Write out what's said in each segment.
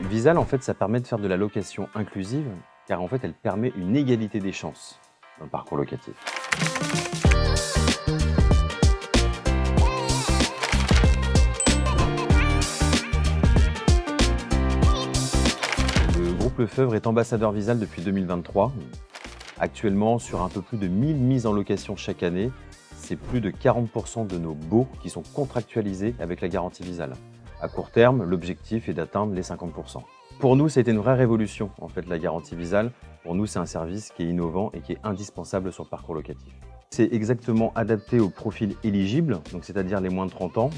Visal, en fait, ça permet de faire de la location inclusive, car en fait, elle permet une égalité des chances dans le parcours locatif. Le groupe Lefebvre est ambassadeur Visal depuis 2023. Actuellement, sur un peu plus de 1000 mises en location chaque année, c'est plus de 40% de nos baux qui sont contractualisés avec la garantie Visal. À court terme, l'objectif est d'atteindre les 50%. Pour nous, c'était une vraie révolution, en fait, la garantie Visal. Pour nous, c'est un service qui est innovant et qui est indispensable sur le parcours locatif. C'est exactement adapté aux profils éligibles, donc c'est-à-dire les moins de 30 ans,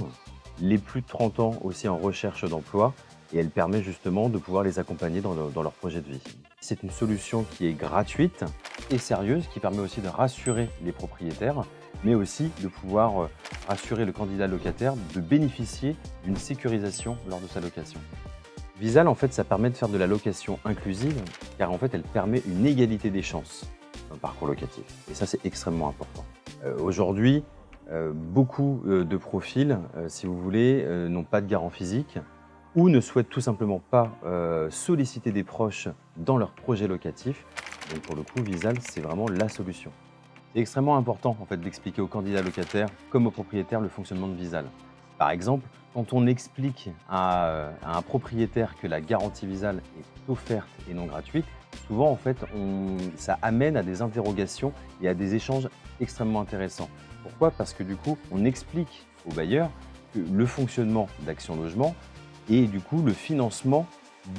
les plus de 30 ans aussi en recherche d'emploi, et elle permet justement de pouvoir les accompagner dans leur projet de vie. C'est une solution qui est gratuite et sérieuse, qui permet aussi de rassurer les propriétaires, mais aussi de pouvoir rassurer le candidat locataire de bénéficier d'une sécurisation lors de sa location. Visal, en fait, ça permet de faire de la location inclusive, car en fait, elle permet une égalité des chances dans le parcours locatif. Et ça, c'est extrêmement important. Aujourd'hui, beaucoup de profils, si vous voulez, n'ont pas de garant physique ou ne souhaitent tout simplement pas solliciter des proches dans leur projet locatif. Donc pour le coup, Visal, c'est vraiment la solution. C'est extrêmement important en fait, d'expliquer aux candidats locataires comme aux propriétaires le fonctionnement de Visal. Par exemple, quand on explique à un propriétaire que la garantie Visal est offerte et non gratuite, souvent en fait, ça amène à des interrogations et à des échanges extrêmement intéressants. Pourquoi? Parce que du coup, on explique aux bailleurs que le fonctionnement d'Action Logement et du coup le financement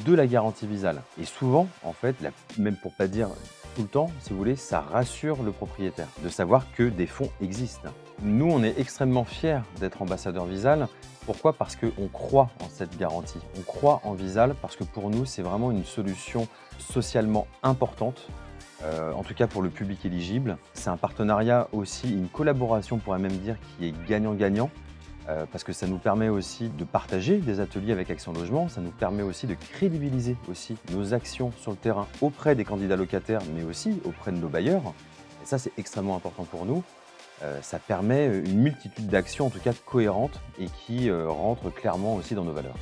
de la garantie Visal. Et souvent, en fait, même pour pas dire tout le temps, si vous voulez, ça rassure le propriétaire de savoir que des fonds existent. Nous, on est extrêmement fiers d'être ambassadeur Visal. Pourquoi? Parce qu'on croit en cette garantie. On croit en Visal parce que pour nous, c'est vraiment une solution socialement importante. En tout cas pour le public éligible. C'est un partenariat aussi, une collaboration, on pourrait même dire, qui est gagnant-gagnant. Parce que ça nous permet aussi de partager des ateliers avec Action Logement, ça nous permet aussi de crédibiliser aussi nos actions sur le terrain auprès des candidats locataires, mais aussi auprès de nos bailleurs. Et ça, c'est extrêmement important pour nous. Ça permet une multitude d'actions, en tout cas cohérentes, et qui rentrent clairement aussi dans nos valeurs.